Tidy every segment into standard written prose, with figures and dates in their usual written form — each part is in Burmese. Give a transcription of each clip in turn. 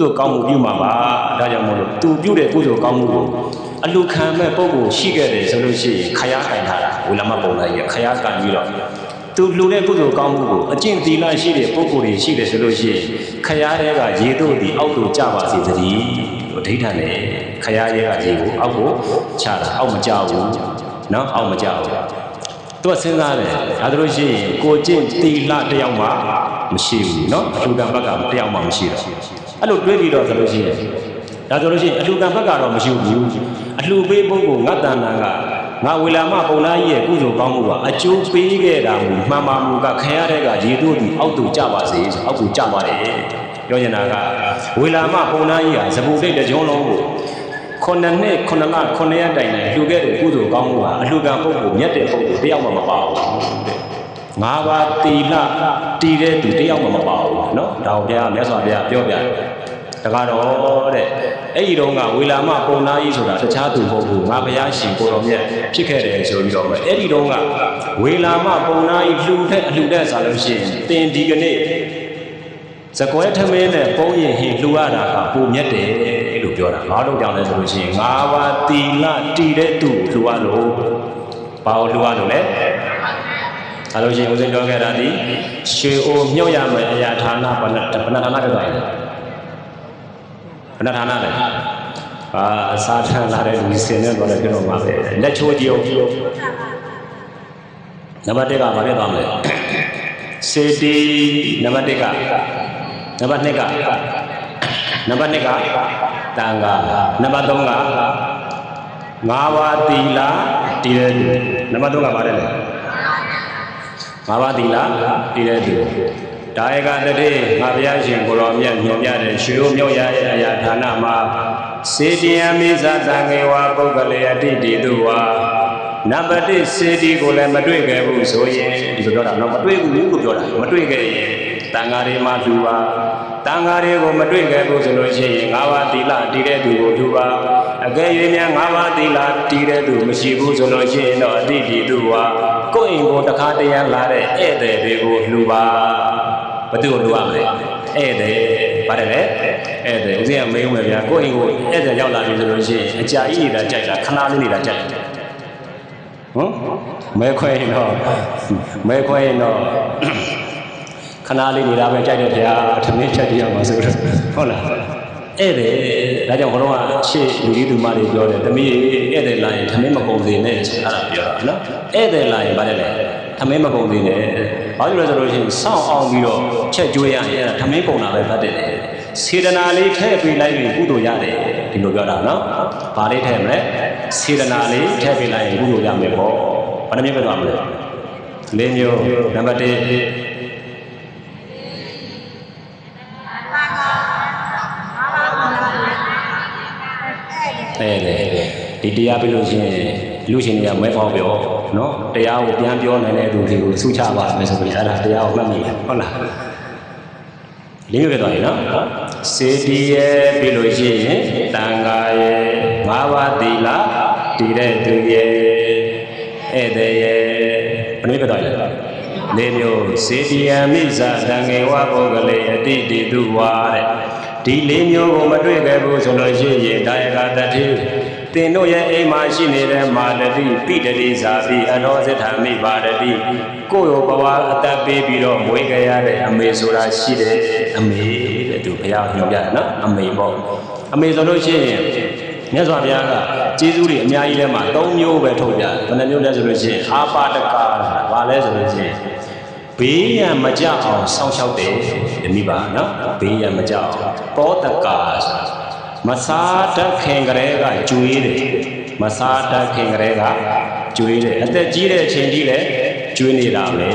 တို့ကောင်းမှုပြုမှာပါဒါကြောင့်မို့လို့သူပြုတဲ့ကုသိုလ်ကောင်းမှုကိုအလူခံမဲ့ပုံကိုရှိခဲ့တယ်ဆိုလို့ရှိရင်ခရားကင်ထားတာဝေလာမပုံလိုက်ရခရားကင်ပြီးတော့သူလူတဲ့ကုသိုလ်ကောင်းမှုကိုအကျင့်သီလရှိတဲ့ပုဂ္ဂိုလ်တွေရှိတယ်ဆိုလို့ရှိရင်ခရားတွေကရေတို့ဒီအောက်ကိုကျပါစေတည်းအဓိဋ္ဌာန်နဲ့ခရားတွေကရေကိုအောက်ကိုချတာအောက်မကျဘူးနော်အောက်မကျဘူးသူကစဉ်းစားတယ်ဒါဆိုလို့ရှိရင်ကိုကျင့်သီလတယောက်မှမရှိဘူးနော်အလူကံဘက်ကတယောက်မှမရှိတော့အဲ့လိုတွေးပြီးတော့ဆိုလို့ရှိရင်ဒါဆိုလို့ရှိရင်အလှူကံဘက်ကတော့မရှိဘူးအလှူပေးပုဂ္ဂိုလ်ငါတဏ္ဍာကငါဝေလာမပုံလားကြီးရဲ့ကုသိုလ်ကောင်းမှုကအကျိုးပေးခဲ့တာမူမှန်ပါမူကခရတဲ့ကရေတို့ဒီအောက်တူကြပါစေဆိုအောက်တူကြပါတယ်ပြောနေတာကဝေလာမပုံလားကြီးဟာဇပူတိတ်တကြောလုံးကို9နှစ်9လ9ရက်တိုင်နဲ့လှူခဲ့တဲ့ကုသိုလ်ကောင်းမှုကအလှူကံပုဂ္ဂိုလ်မြတ်တဲ့ပုဂ္ဂိုလ်တယောက်မှမပါဘူးတဲ့ငါးပါးတီလတီတဲ့သူတယောက်မှမပါဘူးနော်ဒါကိုဘုရားမြတ်စွာဘုရားပြောပြတယ်တကားတော့တဲ့အဲ့ဒီတော့ကဝေလာမပုံနာကြီးဆိုတာတခြားသူမဟုတ်ဘူးငါဘုရားရှင်ကိုတော်မြတ်ဖြစ်ခဲ့တယ်ဆိုပြီးတော့အဲ့ဒီတော့ကဝေလာမပုံနာကြီးလှူတဲ့အလှူတဲ့ဆိုလို့ရှိရင်တင်ဒီကနေ့စကွဲထမင်းနဲ့ပုံရင်ဟင်လှူရတာကပုံမြတ်တယ်လို့ပြောတာဘာလို့ကြောင့်လဲဆိုလို့ရှိရင်ငါးပါးတီလတီတဲ့သူလှူရလို့ဘာလို့လှူရလို့လဲအဲ့လိုရှိရင်ဦးဇင်းပြောခဲ့တာဒီရွှေအိုမြုပ်ရမယ်အရာဌာနဘဏ္ဍဌာနပြောတာလေဘဏ္ဍဌာနလေအစားထမ်းလာတဲ့လူစင်နဲ့တော့လည်းပြောတော့မှာပဲလက်ချိုးကြည့်အောင်နံပါတ်1ကဘာဖြစ်သွားမလဲစေတီနံပါတ်1ကနံပါတ်2ကနံပါတ်2ကတန်ခါနံပါတ်3ကငါးပါးသီလတည်တဲ့သူနံပါတ်3ကဘာလဲလဲငါးပါးသီလတည်တဲ့သူဒါယကတတိငါဘုရားရှင်ကိုတော်မြတ်ညွှန်ပြတဲ့ရွှေရိုးမြောက်ရရဲ့အရာဌာနမှာစေတီယမိဇတံငေဝပုဂ္ဂလေအတိတိတုဝါနံပါတ်1စေတီကိုလည်းမတွေ့ခဲ့ဘူးဆိုရင်ဒီလိုပြောတာနော်မတွေ့ဘူးလို့ပြောတာမတွေ့ခဲ့ရင်တန်ဃာတွေမှာလူပါတန်ဃာတွေကိုမတွေ့ခဲ့ဘူးဆိုလို့ရှိရင်ငါးပါးသီလတည်တဲ့သူကိုလူပါအကယ်၍များငါးပါးသီလတည်တဲ့သူမရှိဘူးဆိုလို့ရှိရင်တော့အတိတိတုဝါကိုယ့်အိမ်ကိုတခါတရံလာတဲ့ဧည့်သည်တွေကိုလူပါဘယ်သူကိုလူရမလဲဧည့်သည်ပါတယ်လေဧည့်သည်ဦးဇင်းကမေးဦးမယ်ဗျာကိုယ့်အိမ်ကိုဧည့်သည်ရောက်လာပြီဆိုလို့ရှိရင်အကြာကြီးနေတာကြိုက်တာခဏလေးနေတာကြိုက်တယ်ဟမ်မဲခွဲရင်တော့ခဏလေးနေတာပဲကြိုက်တယ်ဗျာထမင်းချက်ပြရမှာဆိုတော့ဟုတ်လားဧည့်သည်ဒါကြောင့်ဘုရားကရှေ့လူကြီးသူမတွေပြောတယ်သမီးဧည့်သည်လာရင်ထမင်းမကုန်သေးနဲ့ဆိုတာပြောတာနော်ဧည့်သည်လာရင်ဗါတယ်လေထမင်းမကုန်သေးနဲ့ဘာလို့လဲဆိုလို့ရှိရင်စောင့်အောင်ပြီးတော့ချက်ကျွေးရရင်အဲ့ဒါထမင်းကုန်တာပဲဖတ်တယ်စေတနာလေးထည့်ပေးလိုက်ရင်ကုသိုလ်ရတယ်ဒီလိုပြောတာနော်ဘာလေးထည့်မလဲစေတနာလေးထည့်ပေးလိုက်ရင်ကုသိုလ်ရမယ်ပေါ့ဘာနှမျိုးပဲသွားမလဲ၄မျိုးနံပါတ်1ဒီတရားပြလို့ရှိရင်လူရှင်တွေကမဲဖောက်ပြောနော်တရားကိုပြန်ပြောနိုင်တဲ့သူတွေကိုစုချပါမယ်ဆိုပြီးအဲ့ဒါတရားကိုမှတ်မိတယ်ဟုတ်လားလေးမျိုးပဲသွားရင်နော်စေတီရဲ့ပြလို့ရှိရင်တန်ခါရဲ့ငါးပါးသီလတည်တဲ့သူရဲ့ဧည့်သည်ရဲ့ဘယ်နည်းပဲသွားရင်လေးမျိုးစေတီယမိဇတံငေဝပုဂ္ဂလေအတိတိတုဝါတဲ့ဒီလေးမျိုးကိုမတွေ့ခဲ့ဘူးဆိုလို့ရှိရင်ဒါယကတတိသင်တို့ရဲ့အိမ်မှာရှိနေတဲ့မာတတိပိတတိဇာတိအနောဇထမိပါတတိကိုယ့်ရောဘဝအသက်ပေးပြီးတော့မွေးကြရတဲ့အမေဆိုတာရှိတယ်အမေတဲ့သူဘုရားညွှန်ပြတယ်နော်အမေပေါ့အမေဆိုလို့ရှိရင်မြတ်စွာဘုရားကကျေးဇူးတွေအများကြီးထဲမှာ၃မျိုးပဲထုတ်ပြတယ်ဘယ်နှမျိုးလဲဆိုလို့ရှိရင်အာပါတကာဘာလဲဆိုလို့ရှိရင်ဘေးရန်မကြအောင်စောင့်ရှောက်တယ်ဒီမိပါနော်ဘေးရန်မကြအောင်ပောတကာဆိုတာမစားတတ်ခင်ကလေးကကျွေးတယ်မစားတတ်ခင်ကလေးကကျွေးတယ်အသက်ကြီးတဲ့အချိန်ကြီးလည်းကျွေးနေတာပဲ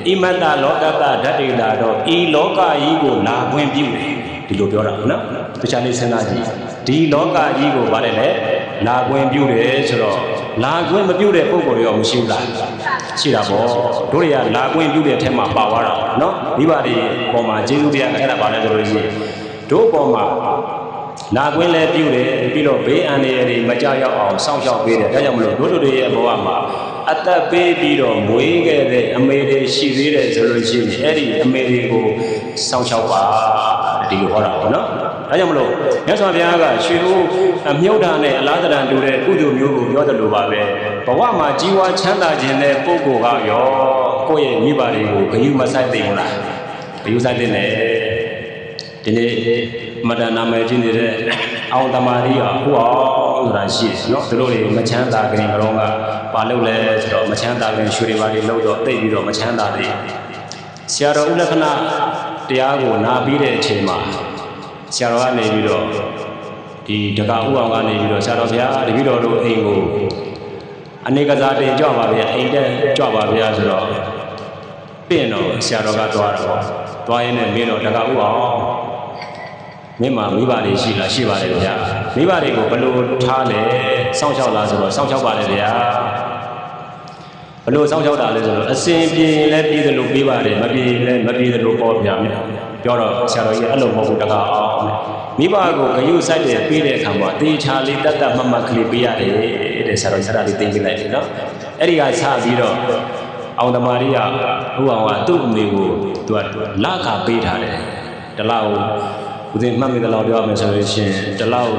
ဣမတ္တလောကတ္တဓာတိတာတော့ဤလောကကြီးကိုလာခွင့်ပြုတယ်ဒီလိုပြောတာနော်တခြားလေးစဉ်းစားကြည့်ဒီလောကကြီးကိုဗါတယ်လေလာခွင့်ပြုတယ်ဆိုတော့လာခွင့်မပြုတဲ့ပုံကိုရောမရှိဘူးလားရှိတာပေါ့တို့တွေကလာခွင့်ပြုတဲ့အထက်မှာပါသွားတာနော်မိဘတွေပေါ်မှာကျေးဇူးတရားအဲ့ဒါပါလဲဆိုလို့ရှိရင်တို့ပေါ်မှာလာခွင့်လည်းပြုတယ်ပြီးတော့ဘေးအန္တရာယ်တွေမကြောက်ရောက်အောင်စောင့်ရှောက်ပေးတယ်ဒါကြောင့်မလို့တို့တွေရဲ့ဘဝမှာအသက်ပေးပြီးတော့မွေးခဲ့တဲ့အမေတွေရှိသေးတယ်ဆိုလို့ရှိရင်အဲ့ဒီအမေတွေကိုစောင့်ရှောက်ပါဒီလိုဟောတာပေါ့နော် ဒါကြောင့်မလို့မြတ်စွာဘုရားကရွှေဦးမြုပ်တာနဲ့အလားတန်တူတဲ့ကုသိုလ်မျိုးကိုပြောတယ်လို့ပါပဲဘဝမှာကြီးဝါချမ်းသာခြင်းတဲ့ပုဂ္ဂိုလ်ကရောကိုယ့်ရဲ့မိဘတွေကိုဂရုမစိုက်သိဘူးလားဂရုစိုက်တဲ့နဲ့ဒီနေ့မတနာမယ်ဖြစ်နေတဲ့အောင်တမာရီဟိုအောင်ဆိုတာရှိတယ်နော်သူတို့တွေမချမ်းသာကြင်ကတော့ကပါလို့လဲဆိုတော့မချမ်းသာကြင်ရွှေတွေပါတွေလောက်တော့တိတ်ပြီးတော့မချမ်းသာသေးဆရာတော်ဦးလက္ခဏာတရားကိုနာပြီးတဲ့အချိန်မှာဆရာတော်ကနေပြီးတော့ဒီတက္ကဥအောင်ကနေပြီးတော့ဆရာတော်ဘုရားတပည့်တော်တို့အိမ်ကိုအနေကစားတင်ကြွပါဗျာအိမ်တက်ကြွပါဗျာဆိုတော့ပြင်တော့ဆရာတော်ကသွားတော့သွားရင်းနဲ့မင်းတော်တက္ကဥအောင်မင်းမှာမိဘတွေရှိလားရှိပါတယ်ဗျာမိဘတွေကိုဘယ်လိုထားလဲစောင့်ရှောက်လားဆိုတော့စောင့်ရှောက်ပါတယ်ဗျာဘလို့စောင့်ရှောက်တာလဲဆိုတော့အစဉ်ပြေလည်းပြည်တယ်လို့ပြေးပါတယ်မပြေလည်းမပြေတယ်လို့ပေါ်ပြမယ်ပြောတော့ဆရာတော်ကြီးအဲ့လိုမဟုတ်ဘူးတကားအောင်မိဘကိုဂရုစိုက်တယ်ပြေးတဲ့အခါမှာတေချာလေးတတ်တတ်မှတ်မှတ်ကလေးပေးရတယ်တဲ့ဆရာတော်ဆရာလေးသိပေးလိုက်တယ်နော်အဲ့ဒီကစပြီးတော့အောင်တမာရီကဟိုအောင်ကသူ့အမေကိုသူကလခပေးထားတယ်တလောက်ဦးဇင်းမှတ်မိသလောက်ပြောရမယ်ဆိုလို့ရှိရင်တလောက်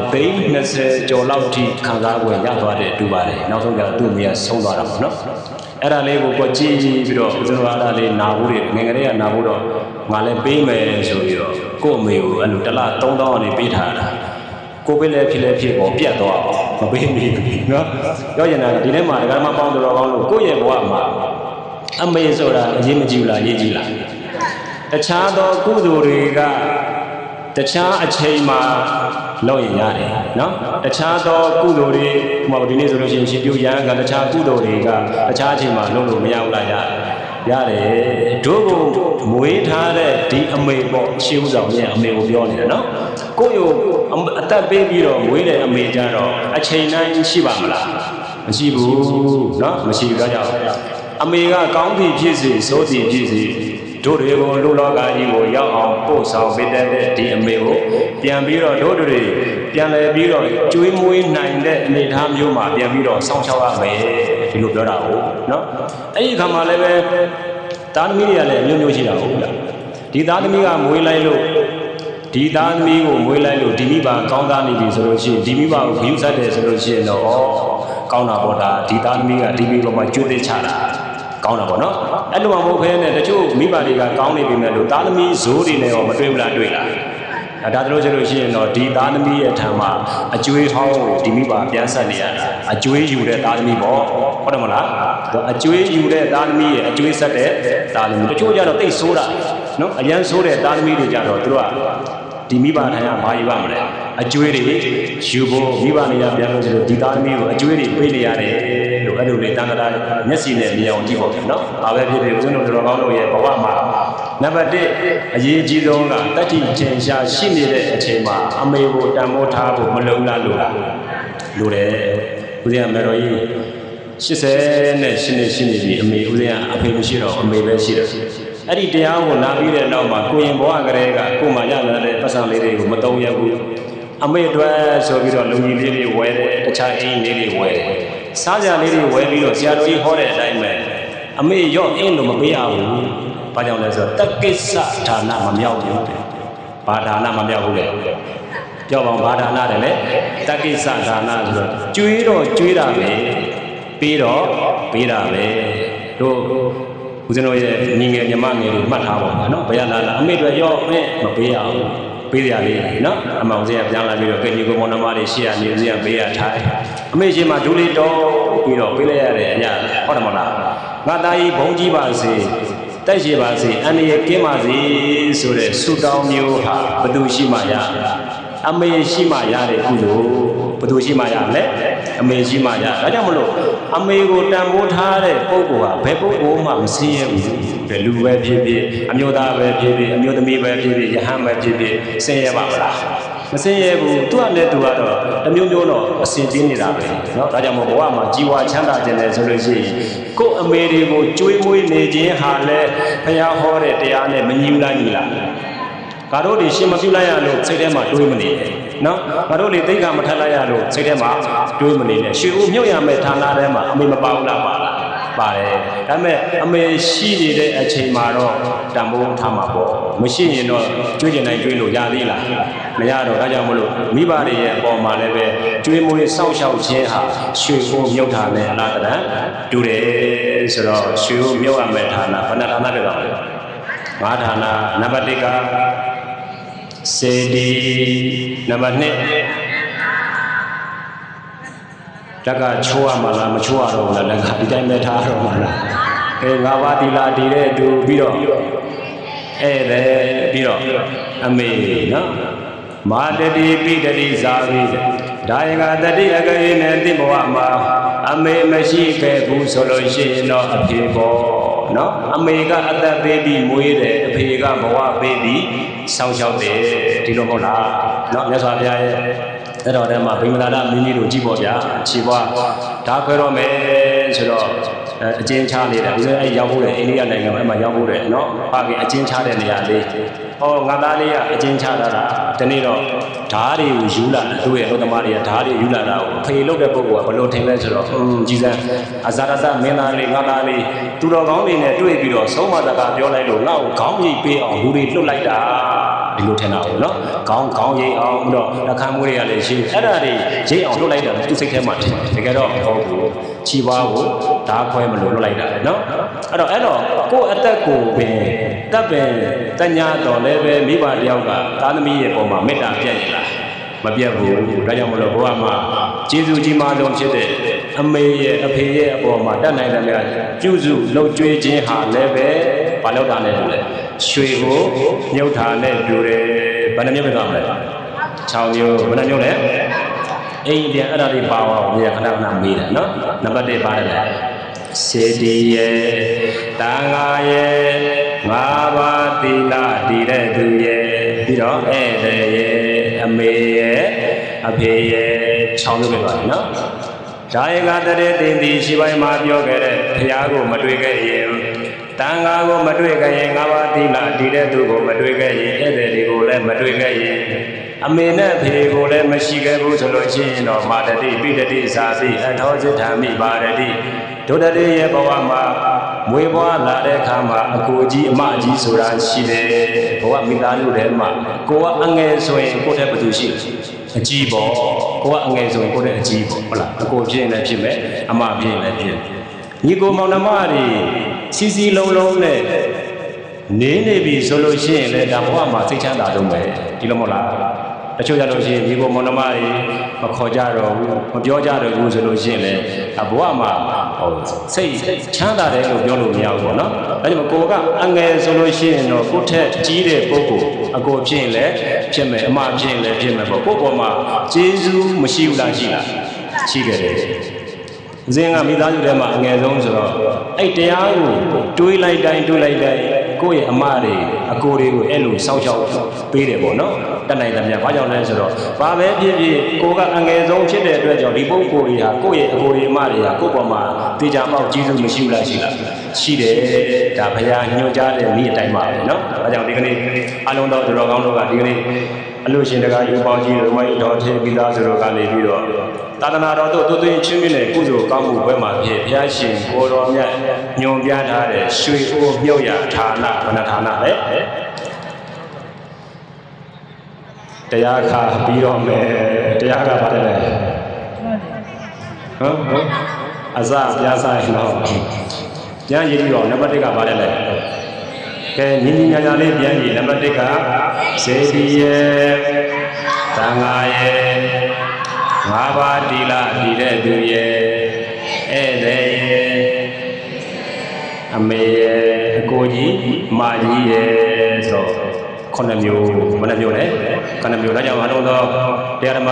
30ကျော်လောက်ထိခံစား권ရသွားတယ်တူပါတယ်နောက်ဆုံးကျသူ့မိကဆုံးသွားတာပေါ့နော်အဲ့ဒါလေးကိုကိုကြည့်ပြီးတော့ဦးဇင်းတို့အဲ့ဒါလေးနာဖို့တွေငယ်ငယ်လေးကနာဖို့တော့ငါလည်းပေးမယ်ဆိုပြီးတော့ကို့အမေကိုအဲ့လိုတစ်လ3000ကနေပေးထားတာကိုပေးလဲဖြစ်လဲဖြစ်ပေါ်ပြတ်သွားမပေးမိဘူးနော်ပြောရင်လည်းဒီထဲမှာဒကာမပေါင်းတော်ကောင်းလို့ကိုယ့်ရဲ့ဘဝမှာအမေဆိုတာအရေးမကြီးဘူးလားအရေးကြီးလားတခြားသောကုသိုလ်တွေကတခြားအချိန်မှာလုပ်ရင်ရတယ်နော်တခြားသောကုသိုလ်တွေဟိုဒီနေ့ဆိုလို့ရှိရင်ရှင်ပြုရန်ကတခြားကုသိုလ်တွေကတခြားအချိန်မှာလုပ်လို့မရဘူးလားရတယ်တို့ကိုမွေးထားတဲ့ဒီအမေပေါ့ရှေးဥဆောင်ရဲ့အမေကိုပြောနေတယ်နော်ကိုယ့်ကိုအသက်ပေးပြီးတော့မွေးတဲ့အမေကြတော့အချိန်တိုင်းရှိပါမလားမရှိဘူးနော်မရှိဘူးဒါကြောင့်အမေကကောင်းသည်ဖြစ်စေဆိုးသည်ဖြစ်စေတို့တွေကိုလူလောကကြီးကိုရောက်အောင်ပို့ဆောင်ပေးတဲ့ဒီအမေကိုပြန်ပြီးတော့တို့တွေပြန်လဲပြီးတော့ကျွေးမွေးနိုင်တဲ့အနေအထားမျိုးမှာပြန်ပြီးတော့စောင့်ရှောက်ရမယ်ဒီလိုပြောတာဟုတ်နော်အဲ့ဒီခါမှာလည်းပဲသားသမီးတွေကလည်းမျိုးမျိုးရှိတာဟုတ်လားဒီသားသမီးကမွေးလိုက်လို့ဒီသားသမီးကိုမွေးလိုက်လို့ဒီမိဘကောင်းသားနေပြီဆိုလို့ရှိရင်ဒီမိဘကိုဂရုစိုက်တယ်ဆိုလို့ရှိရင်တော့ကောင်းတာပေါ့ဒါဒီသားသမီးကဒီမိဘမှာကျွေးသိချတာကောင်းတာပေါ့နော်အဲ့လိုမှမဟုတ်ခဲနဲ့တချို့မိဘတွေကကောင်းနေပြီမဲ့လို့သားသမီးဇိုးတွေနဲ့ရောမတွေ့ဘူးလားတွေ့လားဒါတို့ဆိုလို့ရှိရင်တော့ဒီသားသမီးရဲ့ထံမှာအကျွေးဟောင်းကိုဒီမိဘပြန်ဆက်နေရတာအကျွေးယူတဲ့သားသမီးပေါ့ဟုတ်တယ်မလားအကျွေးယူတဲ့သားသမီးရဲ့အကျွေးဆက်တဲ့သားသမီးတချို့ကျတော့တိတ်ဆိုးတာနော်အရန်ဆိုးတဲ့သားသမီးတွေကြတော့သူတို့ကဒီမိဘထံကဘာယူရမလဲအကျွေးတွေယူဖို့မိဘနေရပြန်လို့ဆိုတော့ဒီသားသမီးကိုအကျွေးတွေပေးနေရတယ်လို့အဲ့လိုလေတန်ခါးမျက်စိနဲ့မြင်အောင်ကြည့်ဖို့နော်ဒါပဲဖြစ်ဖြစ်ဦးဇင်းတို့တော်ကောင်းတို့ရဲ့ဘဝမှာနံပါတ်1အရေးကြီးဆုံးကတတိကျင်ရှားရှိနေတဲ့အချိန်မှာအမေကိုတန်ဖိုးထားဖို့မလုံလားလို့လိုတယ်ဦးဇင်းကမေတော်ကြီး88နှစ်ရှိနေပြီအမေဦးဇင်းကအဖေမရှိတော့အမေပဲရှိတယ်အဲ့ဒီတရားကိုနားပြီးတဲ့နောက်မှာကိုရင်ဘဝကလေးကကိုမှရလာတဲ့ပတ်စံလေးတွေကိုမတုံးရဘူးအမေအတွက်ဆိုပြီးတော့လူကြီးလေးတွေဝယ်တယ်တခြားအိမ်လေးတွေဝယ်တယ်စားကြလေးတွေဝယ်ပြီးတော့ဆရာတော်ကြီးဟောတဲ့အတိုင်းပဲအမေရော့အင်းလို့မပေးရဘူးဘာကြောင့်လဲဆိုတော့တက္ကိစ္စဌာနမမြောက်ဘူးဘာဌာနမမြောက်ဘူးလေပြောပါဦးဘာဌာနတယ်လေတက္ကိစ္စဌာနဆိုတော့ကျွေးတော့ကျွေးတာပဲပေးတော့ပေးတာပဲတို့ဦးဇင်းတို့ရဲ့ညီငယ်ညီမငယ်တွေမှတ်ထားပါဦးနော်ဘယ်ရလာအမေတို့ရော့နဲ့မပေးရဘူးပေးရလေးနော်အမောင်စင်းကပြန်လာပြီးတော့ကညီကိုမောင်နှမတွေရှေ့ကနေဦးဇင်းကပေးရထိုင်အမေရှင်မဒူလေးတော့ပြီးတော့ပေးလိုက်ရတဲ့အညာဟုတ်တယ်မဟုတ်လားငါသားကြီးဘုံကြီးပါစေတိုက်ရှိပါစေအန္တရာယ်ကင်းပါစေဆိုတဲ့ဆုတောင်းမျိုးဟာဘယ်သူရှိမှရအမေရှိမှရတဲ့ကုသိုလ်ဘယ်သူရှိမှရလဲအမေရှိမှရဒါကြောင့်မလို့အမေကိုတန်ဖိုးထားတဲ့ပုဂ္ဂိုလ်ဟာဘယ်ပုဂ္ဂိုလ်မှမဆင်းရဲဘူးဘယ်လူပဲဖြစ်ဖြစ်အမျိုးသားပဲဖြစ်ဖြစ်အမျိုးသမီးပဲဖြစ်ဖြစ်ယဟန်ပဲဖြစ်ဖြစ်ဆင်းရဲပါမလားမဆင်းရဲဘူးသူကလည်းသူကတော့တမျိုးမျိုးတော့အစဉ်ကျင်းနေတာပဲเนาะဒါကြောင့်မို့ဘဝမှာကြီးဝါချမ်းသာခြင်းတယ်ဆိုလို့ရှိရင်ကိုယ့်အမေတွေကိုကျွေးမွေးနေခြင်းဟာလည်းဘုရားဟောတဲ့တရားနဲ့မညီဘူးလားညီလားငါတို့တွေရှင်မပြုလိုက်ရလို့စိတ်ထဲမှာတွေးမနေနဲ့နော်ငါတို့တွေသိက္ခာမထပ်လိုက်ရလို့စိတ်ထဲမှာတွေးမနေနဲ့ရွှေဦးမြုပ်ရမယ့်ဌာနထဲမှာအမေမပါဘူးလားပါလားပါတယ်ဒါပေမဲ့အမေရှိနေတဲ့အချိန်မှာတော့ တန်ဖိုးထားမှာပေါ့မရှိရင်တော့ကျွေးကျင်တိုင်းကျွေးလို့ရသေးလားမရတော့ဒါကြောင့်မလို့မိဘတွေရဲ့အပေါ်မှာလည်းပဲကျွေးမွေးစောင့်ရှောက်ခြင်းဟာရွှေကိုမြုပ်ထားမယ်အလားတန်တူတယ်ဆိုတော့ရွှေကိုမြုပ်ရမယ်ဌာနဘယ်နှဌာနတွေတော့လဲငါးဌာနနံပါတ်1ကစေတီနံပါတ်2တက်ကချိုးရမှာလားမချိုးရတော့ဘူးလားလက်ကဒီတိုင်းပဲထားတော့မှာလားငါးပါးဒီလာဒီတဲ့တူပြီးတော့ဧည့်သည်ပြီးတော့အမေနော်မာတတိပိတတိဇာဝိဒါယကတတိအကရေနဲ့တိဘဝမှာအမေမရှိခဲ့ဘူးဆိုလို့ရှိရင်တော့အဖေပေါ့နော်အမေကအသက်ပေးပြီးမွေးတယ်အဖေကဘဝပေးပြီးစောင့်ရှောက်တယ်ဒီလိုမဟုတ်လားနော်မြတ်စွာဘုရားရဲ့အဲ့တော့ထဲမှာဗိမလာဒမိမိတို့ကြည့်ပေါ့ဗျာခြေပွားဓာခွဲတော့မယ်ဆိုတော့အကျဉ်းချနေတာဦးဇင်းအဲ့ရောက်ဖို့လေအိန္ဒိယနိုင်ငံမှာအဲ့မှာရောက်ဖို့တယ်နော်ပါခင်အကျဉ်းချတဲ့နေရာလေးဟောငါသားလေးကအကျဉ်းချတာဒီနေ့တော့ဓာတ်တွေကိုယူလာတယ်သူ့ရဲ့ဥဒ္ဓမတွေကဓာတ်တွေယူလာတာကိုဖေလုတ်တဲ့ပုဂ္ဂိုလ်ကဘလို့ထင်လဲဆိုတော့ကြီးစံအဇာရတမင်းသားလေးငါသားလေးသူတော်ကောင်းတွေနဲ့တွေ့ပြီးတော့ဆုံးမတကာပြောလိုက်လို့ငါ့ကိုခေါင်းရိပ်ပေးအောင်လူတွေလွတ်လိုက်တာဒီလိုထင်တာပေါ့နော်ခေါင်းရိပ်အောင်ပြီးတော့နှခမ်းမွေးတွေကလည်းရှိအဲ့ဒါတွေရိပ်အောင်လွတ်လိုက်တာသူစိတ်ထဲမှာထင်တယ်တကယ်တော့ဟုတ်ဘူးခြေပွားကိုဓာတ်ခွဲမလို့လွတ်လိုက်တာနော်အဲ့တော့ကိုယ့်အသက်ကိုပင်တပ်ပင်တညာတော်လည်းပဲမိဘတယောက်ကသားသမီးရဲ့ပုံမှာမေတ္တာပြည့်နေလားမပြတ်ဘူးဒါကြောင့်မလို့ဘုရားမှာကျေးဇူးကြီးမားဆုံးဖြစ်တဲ့အမေရဲ့အဖေရဲ့အပေါ်မှာတတ်နိုင်တယ်များပြုစုလှုပ်ကြွေးခြင်းဟာလည်းပဲဘာလို့တာလဲဆိုလဲရွှေကိုမြုပ်ထားနဲ့တူတယ်ဘယ်နှမျိုးပဲသွားမလဲ6မျိုးဘယ်နှမျိုးလဲအိမ်ပြန်အဲ့ဒါတွေပါအောင်မြေခဏခဏမေးတယ်နော်နံပါတ်1ပါတယ်လေစေတီရဲ့တန်ဃာရဲ့ငါးပါးသီလတည်တဲ့သူရဲ့ပြီးတော့ဧည့်သည်ရဲ့အမေရဲ့အဖေရဲ့6မျိုးပဲသွားတယ်နော်ဒါယကတရေတင်ဒီရှိပိုင်းမှာပြောခဲ့တဲ့ဘုရားကိုမတွေ့ခဲ့ရင်တန်ဃာကိုမတွေ့ခဲ့ရင်ငါးပါးသီလတည်တဲ့သူကိုမတွေ့ခဲ့ရင်ဧည့်သည်တွေကိုလည်းမတွေ့ခဲ့ရင်အမေနဲ့ဖေကိုလည်းမရှိခဲ့ဘူးဆိုလို့ရှိရင်တော့မာတတိပိတတိဇာတိအထောစိဋ္ဌာမိပါရတိဒုတတိရဲ့ဘဝမှာမွေးဖွားလာတဲ့အခါမှာအကိုကြီးအမကြီးဆိုတာရှိတယ်ဘဝမိသားစုထဲမှာကိုကအငယ်ဆိုရင်ကိုယ့်တဲ့ဘသူရှိအကြီးပေါ့ကိုကအငယ်ဆိုရင်ကိုယ့်တဲ့အကြီးပေါ့ဟုတ်လားအကိုဖြစ်ရင်လည်းဖြစ်မယ်အမဖြစ်ရင်လည်းဖြစ်ညီကိုမောင်နှမတွေစီစီလုံးလုံးနဲ့နေပြီဆိုလို့ရှိရင်လည်းဒါဘဝမှာစိတ်ချမ်းသာတော့မယ်ဒီလိုမဟုတ်လားတချို့ကြလို့ရှိရင်ညီကိုမောင်နှမတွေမခေါ်ကြတော့ဘူးမပြောကြတော့ဘူးဆိုလို့ရှိရင်လည်းဘဝမှာစိတ်ချမ်းသာတယ်လို့ပြောလို့မရဘူးပေါ့နော်ဒါကြောင့်ကိုကအငယ်ဆိုလို့ရှိရင်တော့ကိုယ့်ထက်ကြီးတဲ့ပုဂ္ဂိုလ်အကိုဖြစ်ရင်လည်းဖြစ်မယ်အမဖြစ်ရင်လည်းဖြစ်မယ်ပေါ့ကိုယ့်ပေါ်မှာကျေးဇူးမရှိဘူးလားရှိလားရှိခဲ့တယ်ဦးဇင်းကမိသားစုထဲမှာအငယ်ဆုံးဆိုတော့အဲ့တရားကိုတွေးလိုက်တိုင်းကိုယ့်ရဲ့အမတွေအကိုတွေကိုအဲ့လိုစောင့်ရှောက်ပေးတယ်ပေါ့နော်တတ်နိုင်တယ်များဘာကြောင့်လဲဆိုတော့ဘာပဲဖြစ်ဖြစ်ကိုကအငယ်ဆုံးဖြစ်တဲ့အတွက်ကြောင့်ဒီပုဂ္ဂိုလ်တွေဟာကိုယ့်ရဲ့အကိုတွေအမတွေဟာကိုယ့်ပေါ်မှာတေချာပေါက်ကျေးဇူးမရှိဘူးလားရှိလားရှိတယ်ဒါဘုရားညွှန်ကြားတဲ့နေ့အတိုင်းပါပဲနော်ဒါကြောင့်ဒီကနေ့အလုံးတော်တော်ကောင်းတို့ကဒီကနေ့အလို့ရှင်တကာယူပေါင်းကြီးတို့ဝိုင်းတော်ထေပြီးသားဆိုတော့ကနေပြီးတော့သာသနာတော်တို့သွင်းချင်းမြင့်တဲ့ကုသိုလ်ကောင်းမှုဘက်မှာဖြစ်ဘုရားရှင်ကိုတော်မြတ်ညွန်ပြထားတဲ့ရွှေအိုးမြုပ်ရဌာနဘဏ္ဍဌာနလေတရားခါပြီးတော့မယ်တရားကပါတယ်လေဟုတ်အစပြားဆိုင်တော့ပြန်ရည်ပြီးတော့နံပါတ်1ကပါတယ်လေကဲညီညီညာညာလေးပြန်ကြည့်နံပါတ်1ကစေတီရဲ့သံဃာရဲ့ငါးပါးတိလတည်တဲ့သူရဲ့ဧည့်သည်ရဲ့အမေရဲ့အကိုကြီးမကြီးရဲ့ဆိုတော့9မျိုးဘယ်နှမျိုးလဲ9မျိုးဒါကြောင့်အလုံးသောတရားဓမ္မ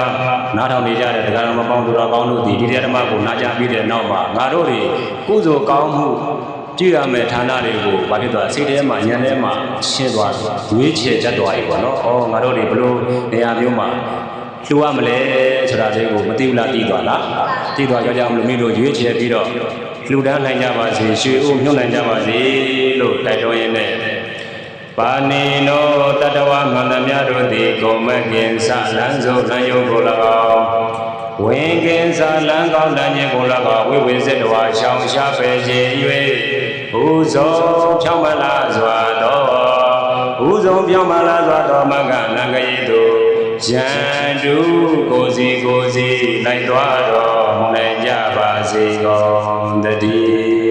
နားထောင်နေကြတဲ့တရားဓမ္မပေါင်းသူတော်ကောင်းတို့ဒီတရားဓမ္မကိုနာကြားပြီးတဲ့နောက်မှာငါတို့တွေကုသိုလ်ကောင်းမှုကြည့်ရမယ့်ဌာနတွေကိုဘာဖြစ်သွားစိတ်ထဲမှာဉာဏ်ထဲမှာရှင်းသွားရွေးချယ်တတ်သွားပြီပေါ့နော်။ဩငါတို့တွေဘလို့နေရာမျိုးမှာလှူရမလဲဆိုတာလေးကိုမသိဘူးလားသိသွားလား။သိသွားကြကြမလို့မိတို့ရွေးချယ်ပြီးတော့လှူဒန်းနိုင်ကြပါစေရွှေအိုးမြုပ်နိုင်ကြပါစေလို့တိုက်တွန်းရင်းနဲ့ပါဏိနောတတဝမန္တမြတို့သည်ဂုံမကင်္စလန်းစုံလန်းယုံကို၎င်းဝင်ကင်္စလန်းကောင်းလန်းခြင်းကို၎င်းဝိဝေစစ်တော်ရှောင်းရှားပယ်ခြင်း၍ဘုဇောဖြောင်းမလားစွာသော ဥဆုံးပြောင်းပါလားဆိုတော့မကလံကလေးတို့ရန်သူကိုစီလိုက်သွားတော့နိုင်ကြပါစေကုန်တည်း